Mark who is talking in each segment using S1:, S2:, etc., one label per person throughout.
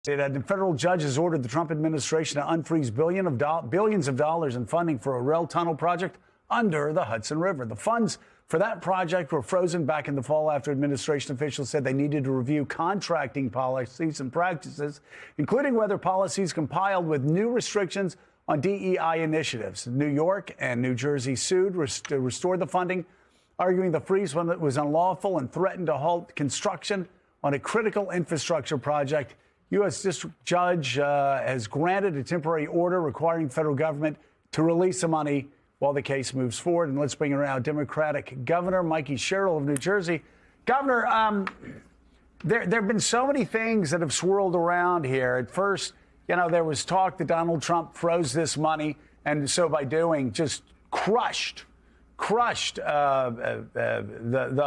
S1: The federal judge has ordered the Trump administration to unfreeze billions of dollars in funding for a rail tunnel project under the Hudson River. The funds for that project were frozen back in the fall after administration officials said they needed to review contracting policies and practices, including whether policies compiled with new restrictions on DEI initiatives. New York and New Jersey sued to restore the funding, arguing the freeze was unlawful and threatened to halt construction on a critical infrastructure project. U.S. District Judge has granted a temporary order requiring the federal government to release the money while the case moves forward. And let's bring in now Democratic Governor Mikey Sherrill of New Jersey. Governor, there have been so many things that have swirled around here. At first, there was talk that Donald Trump froze this money, and so by doing, just crushed the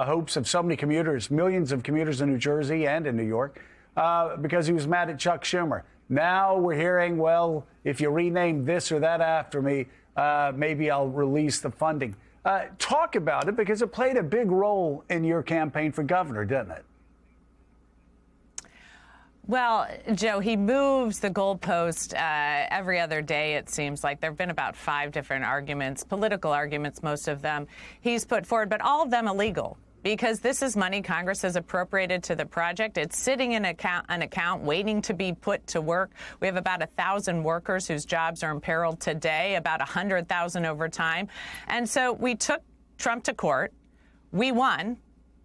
S1: hopes of so many commuters, millions of commuters in New Jersey and in New York, because he was mad at Chuck Schumer. Now we're hearing, well, if you rename this or that after me, maybe I'll release the funding. Talk about it, because it played a big role in your campaign for governor, didn't it?
S2: Well, Joe, he moves the goalpost every other day, it seems like. There have been about 5 different arguments, political arguments, most of them he's put forward, but all of them illegal. Because this is money Congress has appropriated to the project. It's sitting in an account waiting to be put to work. We have about 1,000 workers whose jobs are imperiled today, about 100,000 over time. And so we took Trump to court. We won.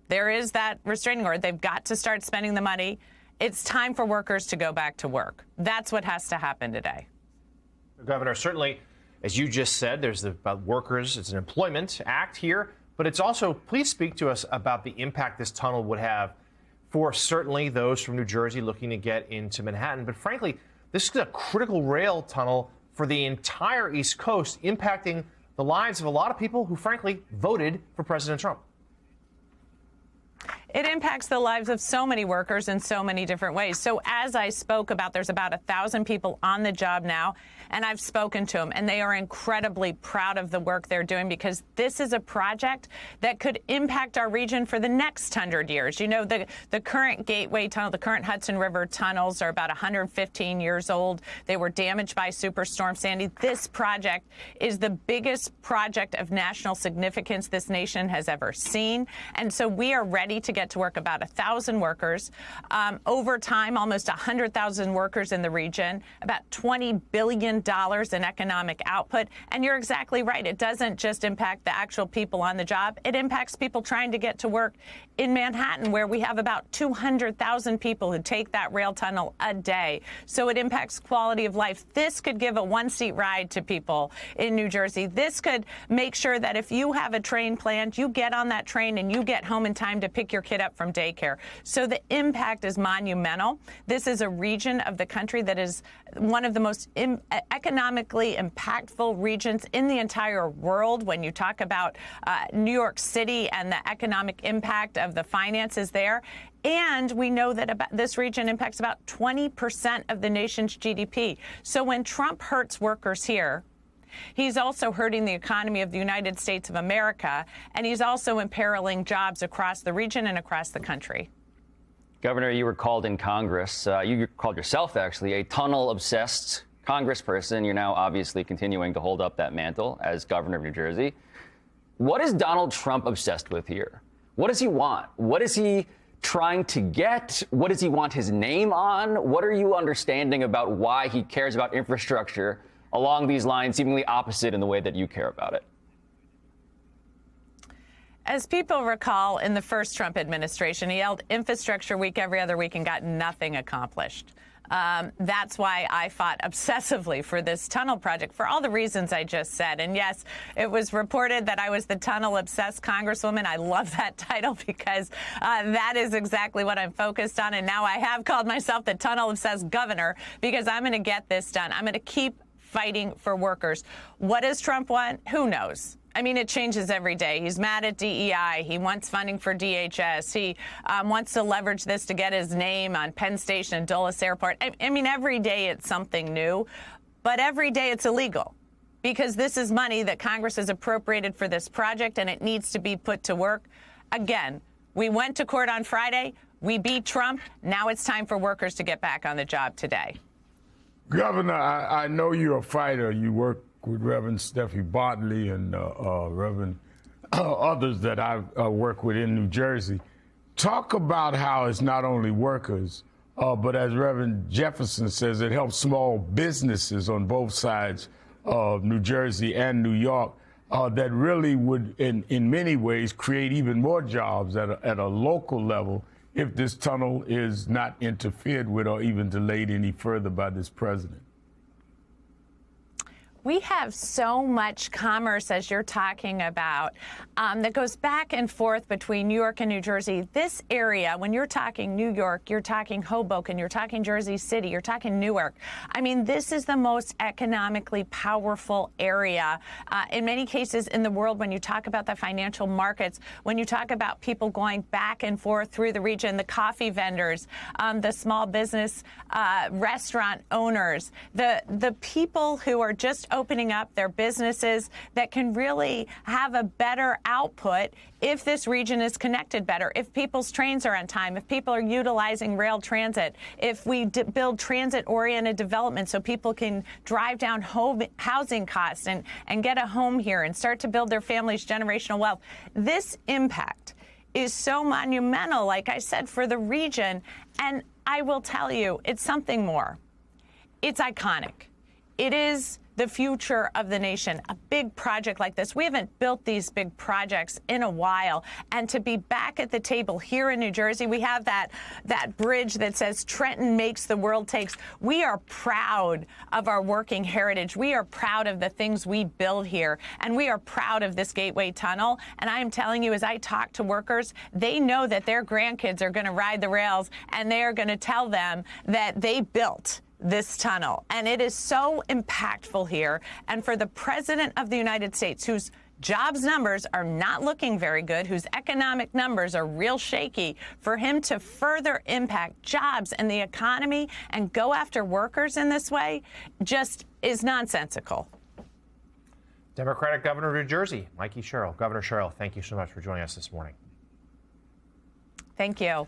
S2: There is that restraining order. They've got to start spending the money. It's time for workers to go back to work. That's what has to happen today.
S3: Governor, certainly, as you just said, there's about workers. It's an employment act here. But it's also, please speak to us about the impact this tunnel would have for certainly those from New Jersey looking to get into Manhattan. But frankly, this is a critical rail tunnel for the entire East Coast, impacting the lives of a lot of people who, frankly, voted for President Trump.
S2: It impacts the lives of so many workers in so many different ways. So as I spoke about, there's about 1,000 people on the job now, and I've spoken to them, and they are incredibly proud of the work they're doing, because this is a project that could impact our region for the next 100 years. The current Gateway Tunnel, the current Hudson River tunnels are about 115 years old. They were damaged by Superstorm Sandy. This project is the biggest project of national significance this nation has ever seen. And so we are ready to get to work. About 1,000 workers. Over time, almost 100,000 workers in the region, about $20 billion in economic output. And you're exactly right. It doesn't just impact the actual people on the job. It impacts people trying to get to work in Manhattan, where we have about 200,000 people who take that rail tunnel a day. So it impacts quality of life. This could give a one-seat ride to people in New Jersey. This could make sure that if you have a train planned, you get on that train and you get home in time to pick your kid up from daycare. So the impact is monumental. This is a region of the country that is one of the most economically impactful regions in the entire world. When you talk about New York City and the economic impact of the finances there. And we know that this region impacts about 20% of the nation's GDP. So when Trump hurts workers here, he's also hurting the economy of the United States of America, and he's also imperiling jobs across the region and across the country.
S4: Governor, you were called in Congress. You called yourself, actually, a tunnel-obsessed congressperson. You're now obviously continuing to hold up that mantle as governor of New Jersey. What is Donald Trump obsessed with here? What does he want? What is he trying to get? What does he want his name on? What are you understanding about why he cares about infrastructure along these lines, seemingly opposite in the way that you care about it?
S2: As people recall, in the first Trump administration, he held Infrastructure Week every other week and got nothing accomplished. That's why I fought obsessively for this tunnel project, for all the reasons I just said. And yes, it was reported that I was the tunnel-obsessed congresswoman. I love that title because that is exactly what I'm focused on. And now I have called myself the tunnel-obsessed governor because I'm going to get this done. I'm going to keep fighting for workers. What does Trump want? Who knows? I mean, it changes every day. He's mad at DEI. He wants funding for DHS. He wants to leverage this to get his name on Penn Station and Dulles Airport. I mean, every day it's something new, but every day it's illegal because this is money that Congress has appropriated for this project and it needs to be put to work. Again, we went to court on Friday. We beat Trump. Now it's time for workers to get back on the job today.
S5: Governor, I know you're a fighter. You work with Reverend Steffi Bartley and Reverend others that I work with in New Jersey. Talk about how it's not only workers, but as Reverend Jefferson says, it helps small businesses on both sides of New Jersey and New York that really would, in many ways, create even more jobs at a local level if this tunnel is not interfered with or even delayed any further by this president.
S2: We have so much commerce, as you're talking about, that goes back and forth between New York and New Jersey. This area, when you're talking New York, you're talking Hoboken, you're talking Jersey City, you're talking Newark. I mean, this is the most economically powerful area in many cases in the world when you talk about the financial markets, when you talk about people going back and forth through the region, the coffee vendors, the small business restaurant owners, the people who are just opening up their businesses that can really have a better output if this region is connected better, if people's trains are on time, if people are utilizing rail transit, if we build transit-oriented development so people can drive down housing costs and get a home here and start to build their family's generational wealth. This impact is so monumental, like I said, for the region. And I will tell you, it's something more. It's iconic. It is the future of the nation. A big project like this, we haven't built these big projects in a while. And to be back at the table here in New Jersey, we have that bridge that says Trenton makes the world takes. We are proud of our working heritage. We are proud of the things we build here. And we are proud of this Gateway Tunnel. And I am telling you, as I talk to workers, they know that their grandkids are going to ride the rails and they are going to tell them that they built this tunnel. And it is so impactful here. And for the President of the United States, whose jobs numbers are not looking very good, whose economic numbers are real shaky, for him to further impact jobs and the economy and go after workers in this way just is nonsensical.
S3: Democratic Governor of New Jersey, Mikey Sherrill. Governor Sherrill, thank you so much for joining us this morning.
S2: Thank you.